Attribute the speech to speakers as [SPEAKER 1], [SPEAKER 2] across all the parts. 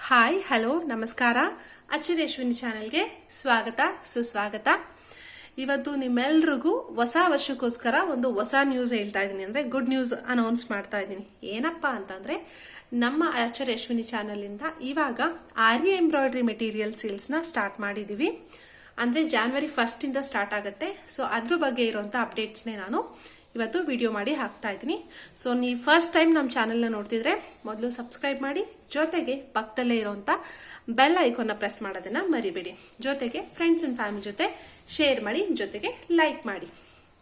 [SPEAKER 1] Hi hello ನಮಸ್ಕಾರ. ಅಚ್ಚರಿ ಅಶ್ವಿನಿ ಚಾನೆಲ್ಗೆ ಸ್ವಾಗತ ಸುಸ್ವಾಗತ. ಇವತ್ತು ನಿಮ್ಮೆಲ್ರಿಗೂ ಹೊಸ ವರ್ಷಕ್ಕೋಸ್ಕರ ಒಂದು ಹೊಸ ನ್ಯೂಸ್ ಹೇಳ್ತಾ ಇದ್ದೀನಿ, ಅಂದ್ರೆ ಗುಡ್ ನ್ಯೂಸ್ ಅನೌನ್ಸ್ ಮಾಡ್ತಾ ಇದ್ದೀನಿ. ಏನಪ್ಪಾ ಅಂತಂದ್ರೆ ನಮ್ಮ ಅಚ್ಚರಿ ಅಶ್ವಿನಿ ಚಾನೆಲ್ ಇಂದ ಇವಾಗ ಆರಿ ಎಂಬ್ರಾಯ್ಡ್ರಿ ಮೆಟೀರಿಯಲ್ ಸೇಲ್ಸ್ ನ ಸ್ಟಾರ್ಟ್ ಮಾಡಿದೀವಿ. ಅಂದ್ರೆ January 1 ಇಂದ ಸ್ಟಾರ್ಟ್ ಆಗುತ್ತೆ. ಸೊ ಅದ್ರ ಬಗ್ಗೆ ಇರುವಂತ ಅಪ್ಡೇಟ್ಸ್ನೇ ನಾನು ಇವತ್ತು ವಿಡಿಯೋ ಮಾಡಿ ಹಾಕ್ತಾ ಇದ್ದೀನಿ. ಸೊ ನೀವು ಫಸ್ಟ್ ಟೈಮ್ ನಮ್ಮ ಚಾನೆಲ್ನ ನೋಡ್ತಿದ್ರೆ ಮೊದಲು ಸಬ್ಸ್ಕ್ರೈಬ್ ಮಾಡಿ, ಜೊತೆಗೆ ಪಕ್ಕದಲ್ಲೇ ಇರುವಂತ ಬೆಲ್ ಐಕಾನ್ನ ಪ್ರೆಸ್ ಮಾಡೋದನ್ನ ಮರಿಬೇಡಿ. ಜೊತೆಗೆ ಫ್ರೆಂಡ್ಸ್ ಅಂಡ್ ಫ್ಯಾಮಿಲಿ ಜೊತೆ ಶೇರ್ ಮಾಡಿ, ಜೊತೆಗೆ ಲೈಕ್ ಮಾಡಿ.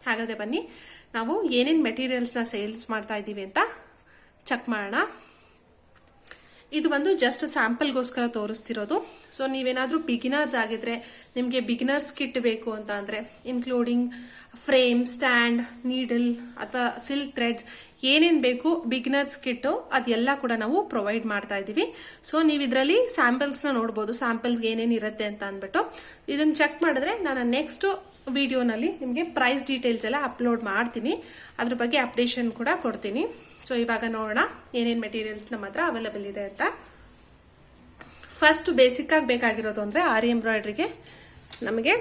[SPEAKER 1] ಹಾಗಾದ್ರೆ ಬನ್ನಿ ನಾವು ಏನೇನ್ ಮೆಟೀರಿಯಲ್ಸ್ನ ಸೇಲ್ಸ್ ಮಾಡ್ತಾ ಇದ್ದೀವಿ ಅಂತ ಚೆಕ್ ಮಾಡೋಣ. ಇದು ಒಂದು ಜಸ್ಟ್ ಸ್ಯಾಂಪಲ್ಗೋಸ್ಕರ ತೋರಿಸ್ತಿರೋದು. ಸೊ ನೀವೇನಾದ್ರೂ ಬಿಗಿನರ್ಸ್ ಆಗಿದ್ರೆ, ನಿಮಗೆ ಬಿಗಿನರ್ಸ್ ಕಿಟ್ ಬೇಕು ಅಂತ ಅಂದ್ರೆ ಇನ್ಕ್ಲೂಡಿಂಗ್ ಫ್ರೇಮ್, ಸ್ಟ್ಯಾಂಡ್, ನೀಡಲ್ ಅಥವಾ ಸಿಲ್ಕ್ ಥ್ರೆಡ್ಸ್ ಏನೇನ್ ಬೇಕು ಬಿಗಿನರ್ಸ್ ಕಿಟ್ ಅದೆಲ್ಲ ಕೂಡ ನಾವು ಪ್ರೊವೈಡ್ ಮಾಡ್ತಾ ಇದೀವಿ. ಸೊ ನೀವು ಇದರಲ್ಲಿ ಸ್ಯಾಂಪಲ್ಸ್ ನ ನೋಡಬಹುದು, ಸ್ಯಾಂಪಲ್ಸ್ ಏನೇನ್ ಇರುತ್ತೆ ಅಂತ ಅಂದ್ಬಿಟ್ಟು ಇದನ್ನ ಚೆಕ್ ಮಾಡಿದ್ರೆ ನಾನು ನೆಕ್ಸ್ಟ್ ವಿಡಿಯೋನಲ್ಲಿ ನಿಮಗೆ ಪ್ರೈಸ್ ಡೀಟೇಲ್ಸ್ ಎಲ್ಲ ಅಪ್ಲೋಡ್ ಮಾಡ್ತೀನಿ, ಅದ್ರ ಬಗ್ಗೆ ಅಪ್ಡೇಷನ್ ಕೂಡ ಕೊಡ್ತೀನಿ. ಸೊ ಇವಾಗ ನೋಡೋಣ ಏನೇನ್ ಮೆಟೀರಿಯಲ್ಸ್ ನಮ್ಮ ಹತ್ರ ಅವೈಲೇಬಲ್ ಇದೆ ಅಂತ. ಫಸ್ಟ್ ಬೇಸಿಕ್ ಆಗಿ ಬೇಕಾಗಿರೋದು ಅಂದ್ರೆ ಆರಿ ಎಂಬ್ರಾಯ್ಡ್ರಿಗೆ ನಮಗೆ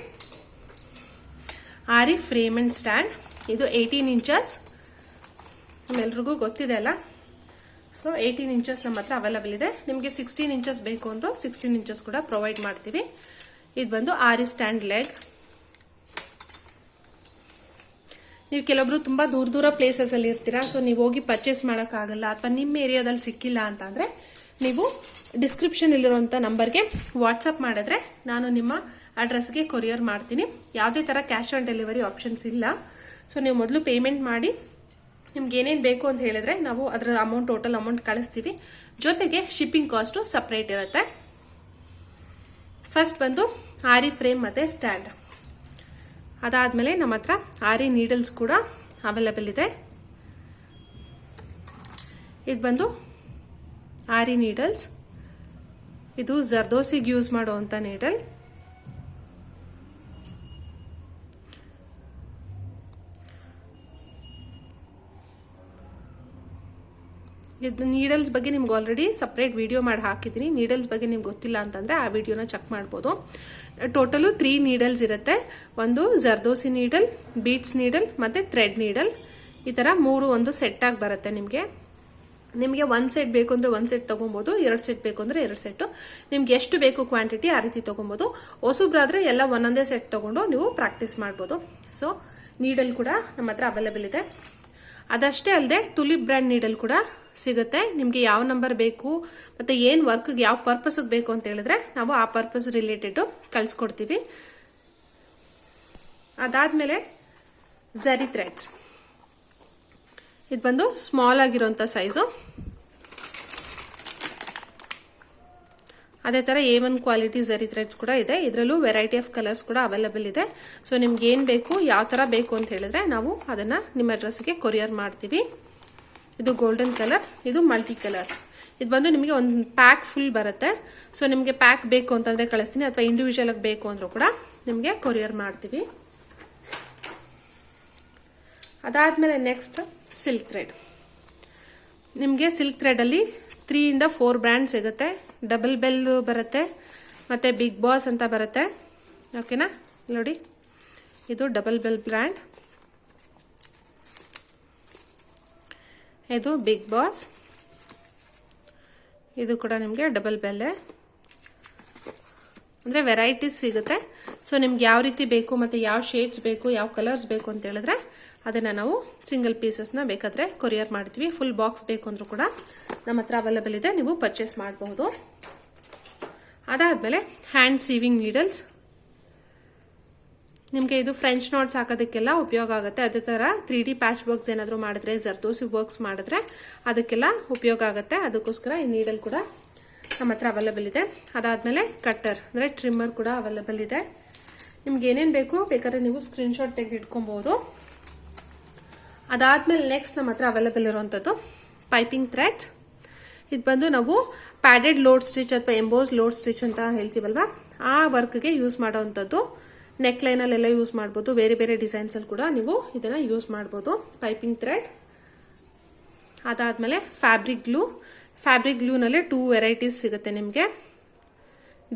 [SPEAKER 1] ಆರಿ ಫ್ರೇಮ್ ಅಂಡ್ ಸ್ಟ್ಯಾಂಡ್. ಇದು 18 ಇಂಚಸ್, ನಮ್ಮೆಲ್ರಿಗೂ ಗೊತ್ತಿದೆ ಅಲ್ಲ. ಸೊ 18 ಇಂಚಸ್ ನಮ್ಮ ಹತ್ರ ಅವೈಲೇಬಲ್ ಇದೆ. ನಿಮಗೆ 16 ಇಂಚಸ್ ಬೇಕು ಅಂದ್ರೆ 16 ಇಂಚಸ್ ಕೂಡ ಪ್ರೊವೈಡ್ ಮಾಡ್ತೀವಿ. ಇದು ಬಂದು ಆರಿ ಸ್ಟ್ಯಾಂಡ್ ಲೆಗ್. ನೀವು ಕೆಲವೊಬ್ರು ತುಂಬಾ ದೂರ ಪ್ಲೇಸಸ್ ಅಲ್ಲಿ ಇರ್ತೀರಾ, ಸೊ ನೀವು ಹೋಗಿ ಪರ್ಚೇಸ್ ಆಗಲ್ಲ ಅಥವಾ ನಿಮ್ಮ ಏರಿಯಾದಲ್ಲಿ ಸಿಕ್ಕಿಲ್ಲ ಅಂತಂದ್ರೆ ನೀವು ಡಿಸ್ಕ್ರಿಪ್ಷನ್ ಇಲ್ಲಿರುವಂತ ನಂಬರ್ಗೆ ವಾಟ್ಸ್ಆಪ್ ಮಾಡಿದ್ರೆ ನಾನು ನಿಮ್ಮ ಅಡ್ರೆಸ್ಗೆ ಕೊರಿಯರ್ ಮಾಡ್ತೀನಿ. ಯಾವುದೇ ತರ ಕ್ಯಾಶ್ ಆನ್ ಡೆಲಿವರಿ ಆಪ್ಷನ್ಸ್ ಇಲ್ಲ. ಸೊ ನೀವು ಮೊದಲು ಪೇಮೆಂಟ್ ಮಾಡಿ ನಿಮ್ಗೆ ಏನೇನು ಬೇಕು ಅಂತ ಹೇಳಿದ್ರೆ ನಾವು ಅದರ ಟೋಟಲ್ ಅಮೌಂಟ್ ಕಳಿಸ್ತೀವಿ. ಜೊತೆಗೆ ಶಿಪ್ಪಿಂಗ್ ಕಾಸ್ಟ್ ಸಪರೇಟ್ ಇರುತ್ತೆ. ಫಸ್ಟ್ ಬಂದು ಆರಿ ಫ್ರೇಮ್ ಮತ್ತೆ ಸ್ಟ್ಯಾಂಡ್. ಅದಾದ್ಮೇಲೆ ನಮ್ಮ ಹತ್ರ ಆರಿ ನೀಡಲ್ಸ್ ಕೂಡ ಅವೈಲೇಬಲ್ ಇದೆ. ಇದು ಬಂದು ಆರಿ ನೀಡಲ್ಸ್. ಇದು ಜರ್ದೋಸಿಗೆ ಯೂಸ್ ಮಾಡುವಂತ ನೀಡಲ್. ಇದು ನೀಡಲ್ಸ್ ಬಗ್ಗೆ ನಿಮ್ಗೆ ಆಲ್ರೆಡಿ ಸಪ್ರೇಟ್ ವಿಡಿಯೋ ಮಾಡಿ ಹಾಕಿದ್ದೀನಿ. ನೀಡಲ್ಸ್ ಬಗ್ಗೆ ನಿಮ್ಗೆ ಗೊತ್ತಿಲ್ಲ ಅಂತಂದ್ರೆ ಆ ವಿಡಿಯೋನ ಚೆಕ್ ಮಾಡ್ಬೋದು. ಟೋಟಲು 3 ನೀಡಲ್ಸ್ ಇರುತ್ತೆ. ಒಂದು ಜರ್ದೋಸಿ ನೀಡಲ್, ಬೀಟ್ಸ್ ನೀಡಲ್ ಮತ್ತೆ ಥ್ರೆಡ್ ನೀಡಲ್. ಈ ತರ 3 ಒಂದು ಸೆಟ್ ಆಗಿ ಬರುತ್ತೆ. ನಿಮಗೆ 1 ಸೆಟ್ ಬೇಕು ಅಂದ್ರೆ 1 ಸೆಟ್ ತಗೊಬಹುದು, 2 ಸೆಟ್ ಬೇಕು ಅಂದ್ರೆ 2 ಸೆಟ್. ನಿಮ್ಗೆ ಎಷ್ಟು ಬೇಕು ಕ್ವಾಂಟಿಟಿ ಆ ರೀತಿ ತಗೊಬಹುದು. ಹೊಸಬ್ರಾದ್ರೆ ಎಲ್ಲ ಒಂದೊಂದೇ ಸೆಟ್ ತಗೊಂಡು ನೀವು ಪ್ರಾಕ್ಟೀಸ್ ಮಾಡ್ಬೋದು. ಸೊ ನೀಡಲ್ ಕೂಡ ನಮ್ಮ ಹತ್ರ ಅವೈಲೇಬಲ್ ಇದೆ. ಅದಷ್ಟೇ ಅಲ್ಲದೆ ಟುಲಿಪ್ ಬ್ರ್ಯಾಂಡ್ ನೀಡಲ್ ಕೂಡ ಸಿಗುತ್ತೆ. ನಿಮ್ಗೆ ಯಾವ ನಂಬರ್ ಬೇಕು ಮತ್ತೆ ಏನ್ ವರ್ಕ್ ಯಾವ ಪರ್ಪಸ್ ಬೇಕು ಅಂತ ಹೇಳಿದ್ರೆ ನಾವು ಆ ಪರ್ಪಸ್ ರಿಲೇಟೆಡ್ ಕಳ್ಸಿಕೊಡ್ತೀವಿ. ಅದಾದ್ಮೇಲೆ ಝರಿ ಥ್ರೆಡ್ಸ್. ಇದು ಬಂದು ಸ್ಮಾಲ್ ಆಗಿರುವಂತ ಸೈಜು. ಅದೇ ತರ A1 ಕ್ವಾಲಿಟಿ ಝರಿ ಥ್ರೆಡ್ಸ್ ಕೂಡ ಇದೆ. ಇದರಲ್ಲೂ ವೆರೈಟಿ ಆಫ್ ಕಲರ್ಸ್ ಕೂಡ ಅವೈಲೇಬಲ್ ಇದೆ. ಸೊ ನಿಮ್ಗೆ ಏನ್ ಬೇಕು, ಯಾವ ತರ ಬೇಕು ಅಂತ ಹೇಳಿದ್ರೆ ನಾವು ಅದನ್ನ ನಿಮ್ಮ ಅಡ್ರೆಸ್ಗೆ ಕೊರಿಯರ್ ಮಾಡ್ತೀವಿ. ಇದು ಗೋಲ್ಡನ್ ಕಲರ್, ಇದು ಮಲ್ಟಿ ಕಲರ್ಸ್. ಇದು ಬಂದು ನಿಮಗೆ ಒಂದು ಪ್ಯಾಕ್ ಫುಲ್ ಬರುತ್ತೆ. ಸೊ ನಿಮಗೆ ಪ್ಯಾಕ್ ಬೇಕು ಅಂತಂದ್ರೆ ಕಳಿಸ್ತೀನಿ, ಅಥವಾ ಇಂಡಿವಿಜುವಲ್ ಆಗಿ ಬೇಕು ಅಂದ್ರೂ ಕೂಡ ನಿಮಗೆ ಕೊರಿಯರ್ ಮಾಡ್ತೀವಿ. ಅದಾದ್ಮೇಲೆ ನೆಕ್ಸ್ಟ್ ಸಿಲ್ಕ್ ಥ್ರೆಡ್. ನಿಮಗೆ ಸಿಲ್ಕ್ ಥ್ರೆಡ್ ಅಲ್ಲಿ 3 ಇಂದ 4 ಬ್ರ್ಯಾಂಡ್ ಸಿಗುತ್ತೆ. ಡಬಲ್ ಬೆಲ್ ಬರುತ್ತೆ, ಮತ್ತೆ ಬಿಗ್ ಬಾಸ್ ಅಂತ ಬರುತ್ತೆ. ಓಕೆನಾ, ನೋಡಿ ಇದು ಡಬಲ್ ಬೆಲ್ ಬ್ರ್ಯಾಂಡ್, ಇದು ಬಿಗ್ ಬಾಸ್, ಇದು ಕೂಡ ನಿಮಗೆ ಡಬಲ್ ಬೆಲ್. ಅಂದ್ರೆ ವೆರೈಟೀಸ್ ಸಿಗುತ್ತೆ. ಸೊ ನಿಮ್ಗೆ ಯಾವ ರೀತಿ ಬೇಕು ಮತ್ತೆ ಯಾವ ಶೇಡ್ಸ್ ಬೇಕು, ಯಾವ ಕಲರ್ಸ್ ಬೇಕು ಅಂತ ಹೇಳಿದ್ರೆ ಅದನ್ನ ನಾವು ಸಿಂಗಲ್ ಪೀಸಸ್ನ ಬೇಕಾದ್ರೆ ಕೊರಿಯರ್ ಮಾಡ್ತೀವಿ. ಫುಲ್ ಬಾಕ್ಸ್ ಬೇಕು ಅಂದ್ರೂ ಕೂಡ ನಮ್ಮ ಹತ್ರ ಅವೈಲೇಬಲ್ ಇದೆ, ನೀವು ಪರ್ಚೇಸ್ ಮಾಡಬಹುದು. ಅದಾದ್ಮೇಲೆ ಹ್ಯಾಂಡ್ ಸೀವಿಂಗ್ ನೀಡಲ್ಸ್. ನಿಮ್ಗೆ ಇದು ಫ್ರೆಂಚ್ ನಾಟ್ಸ್ ಹಾಕೋದಕ್ಕೆಲ್ಲ ಉಪಯೋಗ ಆಗುತ್ತೆ. ಅದೇ ತರ 3D ಪ್ಯಾಚ್ ವರ್ಕ್ಸ್ ಏನಾದ್ರು ಮಾಡಿದ್ರೆ, ಜರ್ದೋಸಿ ವರ್ಕ್ಸ್ ಮಾಡಿದ್ರೆ ಅದಕ್ಕೆಲ್ಲ ಉಪಯೋಗ ಆಗುತ್ತೆ. ಅದಕ್ಕೋಸ್ಕರ ಈ ನೀಡಲ್ ಕೂಡ ನಮ್ಮ ಹತ್ರ ಅವೈಲೇಬಲ್ ಇದೆ. ಅದಾದ್ಮೇಲೆ ಕಟ್ಟರ್ ಅಂದ್ರೆ ಟ್ರಿಮ್ಮರ್ ಕೂಡ ಅವೈಲೇಬಲ್ ಇದೆ. ನಿಮ್ಗೆ ಏನೇನ್ ಬೇಕು ಬೇಕಾದ್ರೆ ನೀವು ಸ್ಕ್ರೀನ್ ಶಾಟ್ ತೆಗೆದು ಇಟ್ಕೊಬಹುದು. ಅದಾದ್ಮೇಲೆ ನೆಕ್ಸ್ಟ್ ನಮ್ಮ ಹತ್ರ ಅವೈಲೇಬಲ್ ಇರುವಂತದ್ದು ಪೈಪಿಂಗ್ ಥ್ರೆಡ್ಸ್. ಇದು ಬಂದು ನಾವು ಪ್ಯಾಡೆಡ್ ಲೋಡ್ ಸ್ಟಿಚ್ ಅಥವಾ ಎಂಬೋಸ್ ಲೋಡ್ ಸ್ಟಿಚ್ ಅಂತ ಹೇಳ್ತೀವಲ್ವಾ, ಆ ವರ್ಕ್ಗೆ ಯೂಸ್ ಮಾಡುವಂತದ್ದು. ನೆಕ್ ಲೈನ್ ಅಲ್ಲೆಲ್ಲ ಯೂಸ್ ಮಾಡಬಹುದು. ಬೇರೆ ಬೇರೆ ಡಿಸೈನ್ಸ್ ಅಲ್ಲಿ ಕೂಡ ನೀವು ಇದನ್ನ ಯೂಸ್ ಮಾಡಬಹುದು. Piping thread. ಅದಾದ್ಮೇಲೆ ಫ್ಯಾಬ್ರಿಕ್ ಗ್ಲೂ. ಫ್ಯಾಬ್ರಿಕ್ ಗ್ಲೂನಲ್ಲಿ 2 ವೆರೈಟೀಸ್ ಸಿಗುತ್ತೆ ನಿಮಗೆ.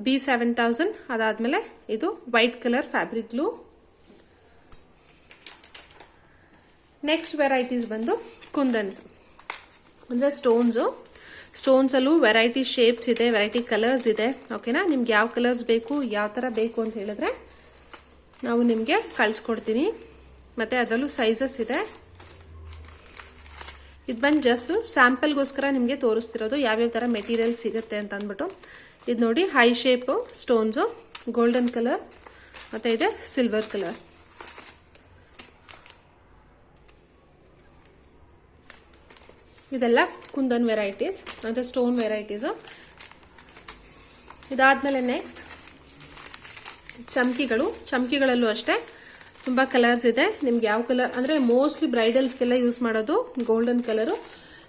[SPEAKER 1] B7000, ಅದಾದ್ಮೇಲೆ ಇದು white colour fabric glue. Next varieties ಬಂದು ಕುಂದನ್ಸ್ ಅಂದ್ರೆ ಸ್ಟೋನ್ಸ್ ಅಲ್ಲೂ ವೆರೈಟಿ ಶೇಪ್ಸ್ ಇದೆ, ವೆರೈಟಿ ಕಲರ್ಸ್ ಇದೆ. ಓಕೆನಾ, ನಿಮ್ಗೆ ಯಾವ ಕಲರ್ಸ್ ಬೇಕು, ಯಾವ ತರ ಬೇಕು ಅಂತ ಹೇಳಿದ್ರೆ ನಾವು ನಿಮ್ಗೆ ಕಳ್ಸಿಕೊಡ್ತೀನಿ. ಮತ್ತೆ ಅದರಲ್ಲೂ ಸೈಜಸ್ ಇದೆ. ಇದು ಬಂದು ಜಸ್ಟ್ ಸ್ಯಾಂಪಲ್ಗೋಸ್ಕರ ನಿಮಗೆ ತೋರಿಸ್ತಿರೋದು ಯಾವ್ಯಾವ ತರ ಮೆಟೀರಿಯಲ್ ಸಿಗುತ್ತೆ ಅಂತ ಅಂದ್ಬಿಟ್ಟು. ಇದು ನೋಡಿ, high shape stones, golden colour ಮತ್ತೆ ಇದೆ ಸಿಲ್ವರ್ ಕಲರ್. ಇದೆಲ್ಲ ಕುಂದನ್ ವೆರೈಟೀಸ್ ಅಂದ್ರೆ ಸ್ಟೋನ್ ವೆರೈಟೀಸ್. ಇದಾದ್ಮೇಲೆ ನೆಕ್ಸ್ಟ್ ಚಮ್ಕಿಗಳಲ್ಲೂ ಅಷ್ಟೇ ತುಂಬಾ ಕಲರ್ಸ್ ಇದೆ. ನಿಮ್ಗೆ ಯಾವ ಕಲರ್ ಅಂದ್ರೆ ಮೋಸ್ಟ್ಲಿ ಬ್ರೈಡಲ್ಸ್ಗೆಲ್ಲ ಯೂಸ್ ಮಾಡೋದು ಗೋಲ್ಡನ್ ಕಲರ್.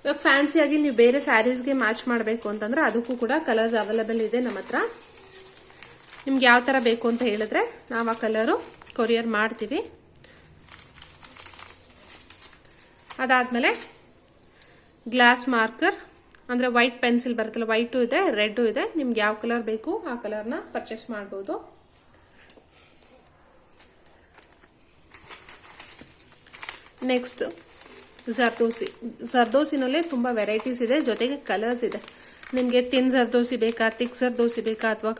[SPEAKER 1] ಇವಾಗ ಫ್ಯಾನ್ಸಿ ಆಗಿ ನೀವು ಬೇರೆ ಸ್ಯಾರೀಸ್ಗೆ ಮ್ಯಾಚ್ ಮಾಡಬೇಕು ಅಂತಂದ್ರೆ ಅದಕ್ಕೂ ಕೂಡ ಕಲರ್ಸ್ ಅವೈಲೇಬಲ್ ಇದೆ ನಮ್ಮ ಹತ್ರ. ನಿಮ್ಗೆ ಯಾವ ತರ ಬೇಕು ಅಂತ ಹೇಳಿದ್ರೆ ನಾವು ಆ ಕಲರು ಕೊರಿಯರ್ ಮಾಡ್ತೀವಿ. ಅದಾದ್ಮೇಲೆ ಗ್ಲಾಸ್ ಮಾರ್ಕರ್ ಅಂದ್ರೆ ವೈಟ್ ಪೆನ್ಸಿಲ್ ಬರುತ್ತಲ್ಲ, ವೈಟು ಇದೆ, ರೆಡ್ ಇದೆ. ನಿಮ್ಗೆ ಯಾವ ಕಲರ್ ಬೇಕು ಆ ಕಲರ್ನ ಪರ್ಚೇಸ್ ಮಾಡಬಹುದು. ನೆಕ್ಸ್ಟ್ ಜರ್ದೋಸಿನಲ್ಲೇ ತುಂಬಾ ವೆರೈಟೀಸ್ ಇದೆ, ಜೊತೆಗೆ ಕಲರ್ಸ್ ಇದೆ. ನಿಮ್ಗೆ ಟಿನ್ ಜರ್ದೋಸಿ ಬೇಕಾ, ತಿಕ್ ಜರ್ದೋಸಿ ಬೇಕಾ, ಅಥವಾ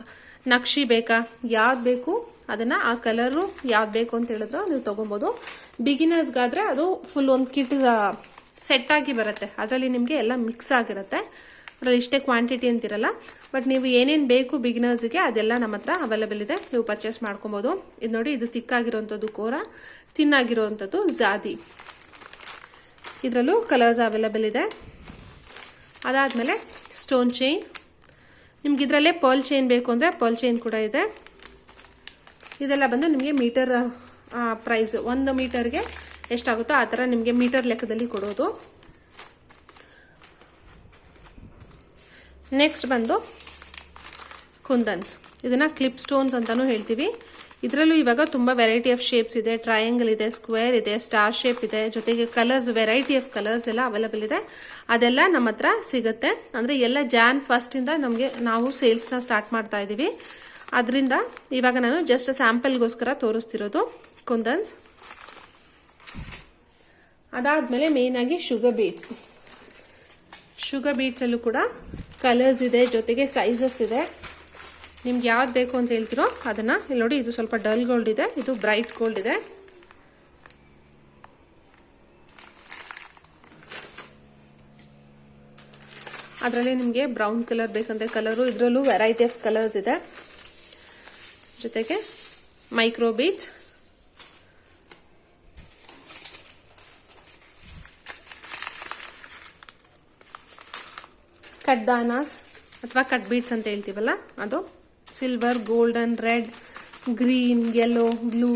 [SPEAKER 1] ನಕ್ಷಿ ಬೇಕಾ, ಯಾವ್ದು ಬೇಕು ಅದನ್ನ ಆ ಕಲರು ಯಾವ್ದು ಬೇಕು ಅಂತ ಹೇಳಿದ್ರೆ ನೀವು ತಗೊಬಹುದು. ಬಿಗಿನರ್ಸ್ಗಾದ್ರೆ ಅದು ಫುಲ್ ಒಂದು ಕಿಟ್ ಸೆಟ್ ಆಗಿ ಬರುತ್ತೆ. ಅದರಲ್ಲಿ ನಿಮಗೆ ಎಲ್ಲ ಮಿಕ್ಸ್ ಆಗಿರುತ್ತೆ. ಅದರಲ್ಲಿ ಇಷ್ಟೇ ಕ್ವಾಂಟಿಟಿ ಅಂತಿರಲ್ಲ. ಬಟ್ ನೀವು ಏನೇನು ಬೇಕು ಬಿಗಿನರ್ಸ್ಗೆ ಅದೆಲ್ಲ ನಮ್ಮ ಹತ್ರ ಅವೈಲೇಬಲ್ ಇದೆ, ನೀವು ಪರ್ಚೇಸ್ ಮಾಡ್ಕೊಬಹುದು. ಇದು ನೋಡಿ, ಇದು ತಿಕ್ಕಾಗಿರುವಂಥದ್ದು ಕೋರ, ತಿನ್ನಾಗಿರುವಂಥದ್ದು ಜಾದಿ. ಇದರಲ್ಲೂ ಕಲರ್ಸ್ ಅವೈಲೇಬಲ್ ಇದೆ. ಅದಾದ್ಮೇಲೆ ಸ್ಟೋನ್ ಚೈನ್, ನಿಮ್ಗೆ ಇದರಲ್ಲೇ ಪರ್ಲ್ ಚೈನ್ ಬೇಕು ಅಂದ್ರೆ ಪರ್ಲ್ ಚೈನ್ ಕೂಡ ಇದೆ. ಇದೆಲ್ಲ ಬಂದು ನಿಮಗೆ ಮೀಟರ್ ಪ್ರೈಸ್, 1 ಮೀಟರ್ಗೆ ಎಷ್ಟಾಗುತ್ತೋ ಆ ಥರ ನಿಮಗೆ ಮೀಟರ್ ಲೆಕ್ಕದಲ್ಲಿ ಕೊಡೋದು. ನೆಕ್ಸ್ಟ್ ಬಂದು ಕುಂದನ್ಸ್, ಇದನ್ನ ಕ್ಲಿಪ್ ಸ್ಟೋನ್ಸ್ ಅಂತಾನು ಹೇಳ್ತೀವಿ. ಇದರಲ್ಲೂ ಇವಾಗ ತುಂಬಾ ವೆರೈಟಿ ಆಫ್ ಶೇಪ್ಸ್ ಇದೆ. ಟ್ರಯಾಂಗಲ್ ಇದೆ, ಸ್ಕ್ವೇರ್ ಇದೆ, ಸ್ಟಾರ್ ಶೇಪ್ ಇದೆ, ಜೊತೆಗೆ ಕಲರ್ಸ್, ವೆರೈಟಿ ಆಫ್ ಕಲರ್ಸ್ ಎಲ್ಲ ಅವೈಲೇಬಲ್ ಇದೆ. ಅದೆಲ್ಲ ನಮ್ಮ ಹತ್ರ ಸಿಗುತ್ತೆ. ಅಂದ್ರೆ ಎಲ್ಲ Jan 1 ಇಂದ ನಾವು ಸೇಲ್ಸ್ನ ಸ್ಟಾರ್ಟ್ ಮಾಡ್ತಾ ಇದೀವಿ. ಅದರಿಂದ ಇವಾಗ ನಾನು ಜಸ್ಟ್ ಸ್ಯಾಂಪಲ್ಗೋಸ್ಕರ ತೋರಿಸ್ತಿರೋದು ಕುಂದನ್ಸ್. ಅದಾದ್ಮೇಲೆ ಮೇನ್ ಆಗಿ ಶುಗರ್ ಬೀಡ್ಸ್ ಅಲ್ಲೂ ಕೂಡ ಕಲರ್ಸ್ ಇದೆ, ಜೊತೆಗೆ ಸೈಜಸ್ ಇದೆ. ನಿಮ್ಗೆ ಯಾವ್ದು ಬೇಕು ಅಂತ ಹೇಳ್ತಿರೋ ಅದನ್ನ ಇಲ್ಲಿ ನೋಡಿ. ಇದು ಸ್ವಲ್ಪ ಡಲ್ ಗೋಲ್ಡ್ ಇದೆ, ಇದು ಬ್ರೈಟ್ ಗೋಲ್ಡ್ ಇದೆ. ಅದರಲ್ಲಿ ನಿಮಗೆ ಬ್ರೌನ್ ಕಲರ್ ಬೇಕಂದ್ರೆ ಕಲರು, ಇದರಲ್ಲೂ ವೆರೈಟಿ ಆಫ್ ಕಲರ್ಸ್ ಇದೆ. ಜೊತೆಗೆ ಮೈಕ್ರೋ ಬೀಡ್ಸ್, ಕಟ್ದಾನಾಸ್ ಅಥವಾ ಕಟ್ ಬೀಡ್ಸ್ ಅಂತ ಹೇಳ್ತೀವಲ್ಲ ಅದು, silver, golden, red, green, yellow, blue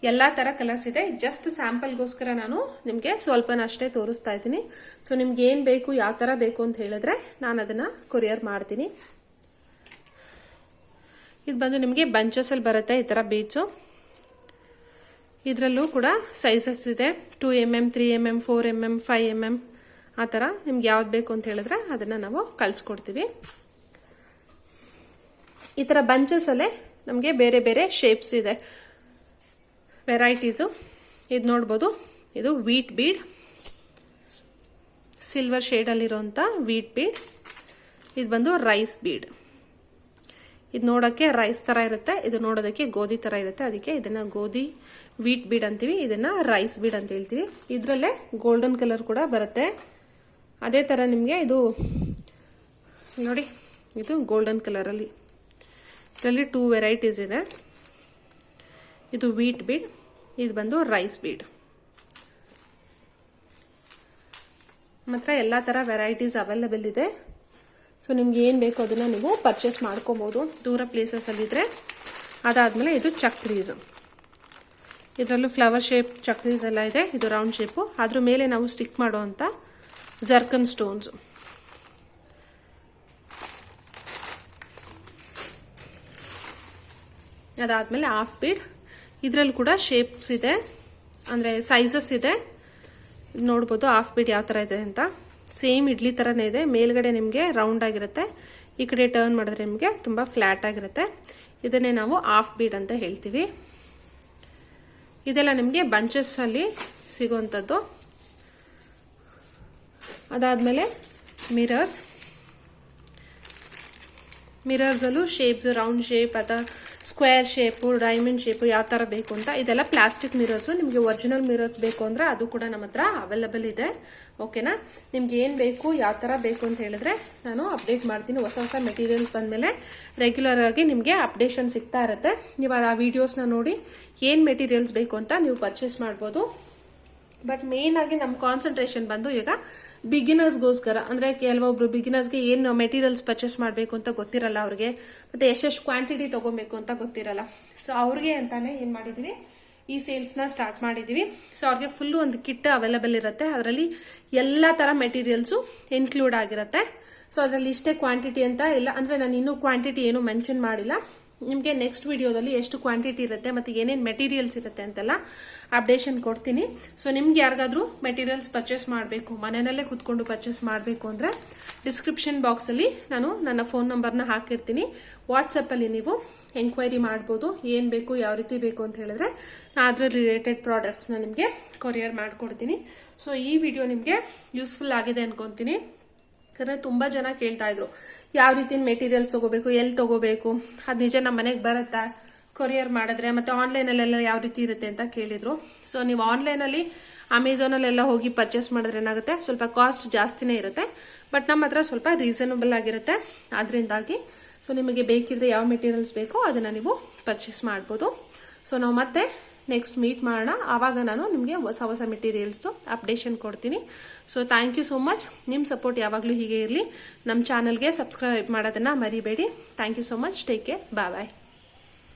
[SPEAKER 1] ಎಲ್ಲ ತರ ಕಲರ್ಸ್ ಇದೆ. ಜಸ್ಟ್ ಸ್ಯಾಂಪಲ್ಗೋಸ್ಕರ ನಾನು ನಿಮ್ಗೆ ಸ್ವಲ್ಪನಷ್ಟೇ ತೋರಿಸ್ತಾ ಇದ್ದೀನಿ. ಸೊ ನಿಮ್ಗೆ ಏನ್ ಬೇಕು, ಯಾವ ತರ ಬೇಕು ಅಂತ ಹೇಳಿದ್ರೆ ನಾನು ಅದನ್ನ ಕೊರಿಯರ್ ಮಾಡ್ತೀನಿ. ಇದು ಬಂದು ನಿಮಗೆ ಬಂಚಸ್ ಅಲ್ಲಿ ಬರುತ್ತೆ ಈ ತರ ಬೀಡ್ಸು. ಇದರಲ್ಲೂ ಕೂಡ ಸೈಜಸ್ ಇದೆ, 2mm, 3mm, 4mm, 5mm ಆ ಥರ. ನಿಮ್ಗೆ ಯಾವ್ದು ಬೇಕು ಅಂತ ಹೇಳಿದ್ರೆ ಅದನ್ನ ನಾವು ಕಳ್ಸಿಕೊಡ್ತೀವಿ. ಈ ಥರ ಬಂಚಸ್ ಅಲ್ಲೇ ನಮಗೆ ಬೇರೆ ಬೇರೆ ಶೇಪ್ಸ್ ಇದೆ, ವೆರೈಟೀಸು. ಇದು ನೋಡ್ಬೋದು, ಇದು ವೀಟ್ ಬೀಡ್, ಸಿಲ್ವರ್ ಶೇಡಲ್ಲಿರುವಂಥ ವೀಟ್ ಬೀಡ್. ಇದು ಬಂದು ರೈಸ್ ಬೀಡ್. ಇದು ನೋಡೋಕ್ಕೆ ರೈಸ್ ಥರ ಇರುತ್ತೆ, ಇದು ನೋಡೋದಕ್ಕೆ ಗೋಧಿ ಥರ ಇರುತ್ತೆ. ಅದಕ್ಕೆ ಇದನ್ನ ಗೋಧಿ ವೀಟ್ ಬೀಡ್ ಅಂತೀವಿ, ಇದನ್ನ ರೈಸ್ ಬೀಡ್ ಅಂತ ಹೇಳ್ತೀವಿ. ಇದರಲ್ಲೇ ಗೋಲ್ಡನ್ ಕಲರ್ ಕೂಡ ಬರುತ್ತೆ. ಅದೇ ಥರ ನಿಮಗೆ ಇದು ನೋಡಿ, ಇದು ಗೋಲ್ಡನ್ ಕಲರಲ್ಲಿ. ಇದರಲ್ಲಿ 2 ವೆರೈಟೀಸ್ ಇದೆ. ಇದು ವೀಟ್ ಬೀಡ್, ಇದು ಬಂದು ರೈಸ್ ಬೀಡ್. ಮಾತ್ರ ಎಲ್ಲ ಥರ ವೆರೈಟೀಸ್ ಅವೈಲೇಬಲ್ ಇದೆ. ಸೊ ನಿಮ್ಗೆ ಏನು ಬೇಕು ಅದನ್ನ ನೀವು ಪರ್ಚೇಸ್ ಮಾಡ್ಕೋಬಹುದು ದೂರ ಪ್ಲೇಸಸ್ ಅಲ್ಲಿದ್ರೆ. ಅದಾದ್ಮೇಲೆ ಇದು ಚಕ್ರೀಸ್, ಇದರಲ್ಲೂ ಫ್ಲವರ್ ಶೇಪ್ ಚಕ್ರೀಸ್ ಎಲ್ಲ ಇದೆ. ಇದು ರೌಂಡ್ ಶೇಪು, ಅದ್ರ ಮೇಲೆ ನಾವು ಸ್ಟಿಕ್ ಮಾಡುವಂತ ಜರ್ಕನ್ ಸ್ಟೋನ್ಸ್. ಅದಾದ್ಮೇಲೆ ಹಾಫ್ ಬೀಡ್, ಇದರಲ್ಲಿ ಕೂಡ ಶೇಪ್ಸ್ ಇದೆ, ಅಂದ್ರೆ ಸೈಜಸ್ ಇದೆ. ನೋಡ್ಬೋದು ಹಾಫ್ ಬೀಡ್ ಯಾವ ತರ ಇದೆ ಅಂತ. ಸೇಮ್ ಇಡ್ಲಿ ಥರನೇ ಇದೆ. ಮೇಲ್ಗಡೆ ನಿಮಗೆ ರೌಂಡ್ ಆಗಿರುತ್ತೆ, ಈ ಕಡೆ ಟರ್ನ್ ಮಾಡಿದ್ರೆ ನಿಮಗೆ ತುಂಬ ಫ್ಲ್ಯಾಟ್ ಆಗಿರುತ್ತೆ. ಇದನ್ನೇ ನಾವು ಹಾಫ್ ಬೀಡ್ ಅಂತ ಹೇಳ್ತೀವಿ. ಇದೆಲ್ಲ ನಿಮಗೆ ಬಂಚಸ್ಸಲ್ಲಿ ಸಿಗೋವಂಥದ್ದು. ಅದಾದಮೇಲೆ ಮಿರರ್ಸಲ್ಲೂ ಶೇಪ್ಸ್, ರೌಂಡ್ ಶೇಪ್ ಅಥವಾ ಸ್ಕ್ವೇರ್ ಶೇಪು, ಡೈಮಂಡ್ ಶೇಪು ಯಾವ ಥರ ಬೇಕು ಅಂತ. ಇದೆಲ್ಲ ಪ್ಲಾಸ್ಟಿಕ್ ಮಿರರ್ಸು. ನಿಮಗೆ ಒರಿಜಿನಲ್ ಮಿರರ್ಸ್ ಬೇಕು ಅಂದರೆ ಅದು ಕೂಡ ನಮ್ಮ ಹತ್ರ ಅವೈಲಬಲ್ ಇದೆ. ಓಕೆನಾ? ನಿಮ್ಗೆ ಏನು ಬೇಕು, ಯಾವ ಥರ ಬೇಕು ಅಂತ ಹೇಳಿದ್ರೆ ನಾನು ಅಪ್ಡೇಟ್ ಮಾಡ್ತೀನಿ. ಹೊಸ ಹೊಸ ಮೆಟೀರಿಯಲ್ಸ್ ಬಂದಮೇಲೆ ರೆಗ್ಯುಲರ್ ಆಗಿ ನಿಮಗೆ ಅಪ್ಡೇಷನ್ ಸಿಗ್ತಾ ಇರುತ್ತೆ. ನೀವು ಆ ವಿಡಿಯೋಸ್ನ ನೋಡಿ ಏನು ಮೆಟೀರಿಯಲ್ಸ್ ಬೇಕು ಅಂತ ನೀವು ಪರ್ಚೇಸ್ ಮಾಡ್ಬೋದು. ಬಟ್ ಮೇನ್ ಆಗಿ ನಮ್ಮ ಕಾನ್ಸಂಟ್ರೇಷನ್ ಬಂದು ಈಗ ಬಿಗಿನರ್ಸ್ಗೋಸ್ಕರ, ಅಂದರೆ ಕೆಲವೊಬ್ರು ಬಿಗಿನರ್ಸ್ಗೆ ಏನು ಮೆಟೀರಿಯಲ್ಸ್ ಪರ್ಚೇಸ್ ಮಾಡಬೇಕು ಅಂತ ಗೊತ್ತಿರಲ್ಲ ಅವ್ರಿಗೆ, ಮತ್ತೆ ಎಷ್ಟೆಷ್ಟು ಕ್ವಾಂಟಿಟಿ ತಗೋಬೇಕು ಅಂತ ಗೊತ್ತಿರಲ್ಲ. ಸೊ ಅವ್ರಿಗೆ ಅಂತಾನೆ ಏನು ಮಾಡಿದೀವಿ, ಈ ಸೇಲ್ಸ್ನ ಸ್ಟಾರ್ಟ್ ಮಾಡಿದೀವಿ. ಸೊ ಅವ್ರಿಗೆ ಫುಲ್ಲು ಒಂದು ಕಿಟ್ ಅವೈಲಬಲ್ ಇರುತ್ತೆ. ಅದರಲ್ಲಿ ಎಲ್ಲ ಥರ ಮೆಟೀರಿಯಲ್ಸು ಇನ್ಕ್ಲೂಡ್ ಆಗಿರುತ್ತೆ. ಸೊ ಅದರಲ್ಲಿ ಇಷ್ಟೇ ಕ್ವಾಂಟಿಟಿ ಅಂತ ಇಲ್ಲ, ಅಂದರೆ ನಾನು ಇನ್ನೂ ಕ್ವಾಂಟಿಟಿ ಏನು ಮೆನ್ಷನ್ ಮಾಡಿಲ್ಲ. ನಿಮಗೆ ನೆಕ್ಸ್ಟ್ ವಿಡಿಯೋದಲ್ಲಿ ಎಷ್ಟು ಕ್ವಾಂಟಿಟಿ ಇರುತ್ತೆ ಮತ್ತು ಏನೇನು ಮೆಟೀರಿಯಲ್ಸ್ ಇರುತ್ತೆ ಅಂತೆಲ್ಲ ಅಪ್ಡೇಷನ್ ಕೊಡ್ತೀನಿ. ಸೊ ನಿಮ್ಗೆ ಯಾರಿಗಾದ್ರೂ ಮೆಟೀರಿಯಲ್ಸ್ ಪರ್ಚೇಸ್ ಮಾಡಬೇಕು, ಮನೆಯಲ್ಲೇ ಕುತ್ಕೊಂಡು ಪರ್ಚೇಸ್ ಮಾಡಬೇಕು ಅಂದರೆ ಡಿಸ್ಕ್ರಿಪ್ಷನ್ ಬಾಕ್ಸಲ್ಲಿ ನಾನು ನನ್ನ ಫೋನ್ ನಂಬರ್ನ ಹಾಕಿರ್ತೀನಿ. ವಾಟ್ಸಪ್ಪಲ್ಲಿ ನೀವು ಎಂಕ್ವೈರಿ ಮಾಡ್ಬೋದು. ಏನು ಬೇಕು, ಯಾವ ರೀತಿ ಬೇಕು ಅಂತ ಹೇಳಿದ್ರೆ ಅದ್ರ ರಿಲೇಟೆಡ್ ಪ್ರಾಡಕ್ಟ್ಸ್ನ ನಿಮಗೆ ಕೊರಿಯರ್ ಮಾಡಿಕೊಡ್ತೀನಿ. ಸೊ ಈ ವಿಡಿಯೋ ನಿಮಗೆ ಯೂಸ್ಫುಲ್ ಆಗಿದೆ ಅನ್ಕೊತೀನಿ. ಯಾಕಂದರೆ ತುಂಬ ಜನ ಕೇಳ್ತಾ ಇದ್ರು ಯಾವ ರೀತಿ ಮೆಟೀರಿಯಲ್ಸ್ ತಗೋಬೇಕು, ಎಲ್ಲಿ ತಗೋಬೇಕು, ಅದು ನಿಜ ನಮ್ಮ ಮನೆಗೆ ಬರುತ್ತಾ ಕೊರಿಯರ್ ಮಾಡಿದ್ರೆ, ಮತ್ತೆ ಆನ್ಲೈನಲ್ಲೆಲ್ಲ ಯಾವ ರೀತಿ ಇರುತ್ತೆ ಅಂತ ಕೇಳಿದ್ರು. ಸೊ ನೀವು ಆನ್ಲೈನಲ್ಲಿ ಅಮೆಝಾನಲ್ಲೆಲ್ಲ ಹೋಗಿ ಪರ್ಚೇಸ್ ಮಾಡಿದ್ರೆ ಏನಾಗುತ್ತೆ, ಸ್ವಲ್ಪ ಕಾಸ್ಟ್ ಜಾಸ್ತಿನೇ ಇರುತ್ತೆ. ಬಟ್ ನಮ್ಮ ಹತ್ರ ಸ್ವಲ್ಪ ರೀಸನಬಲ್ ಆಗಿರುತ್ತೆ. ಅದರಿಂದಾಗಿ ಸೊ ನಿಮಗೆ ಬೇಕಿದ್ರೆ ಯಾವ ಮೆಟೀರಿಯಲ್ಸ್ ಬೇಕೋ ಅದನ್ನು ನೀವು ಪರ್ಚೇಸ್ ಮಾಡ್ಬೋದು. ಸೊ ನಾವು ಮತ್ತೆ ನೆಕ್ಸ್ಟ್ ಮೀಟ್ ಮಾಡೋಣ. ಆವಾಗ ನಾನು ನಿಮಗೆ ಹೊಸ ಹೊಸ ಮೆಟೀರಿಯಲ್ಸ್ದು ಅಪ್ಡೇಷನ್ ಕೊಡ್ತೀನಿ. So thank you so much. ನಿಮ್ಮ ಸಪೋರ್ಟ್ ಯಾವಾಗಲೂ ಹೀಗೆ ಇರಲಿ. ನಮ್ಮ ಚಾನಲ್ಗೆ ಸಬ್ಸ್ಕ್ರೈಬ್ ಮಾಡೋದನ್ನು ಮರಿಬೇಡಿ. Thank you so much. Take care. Bye.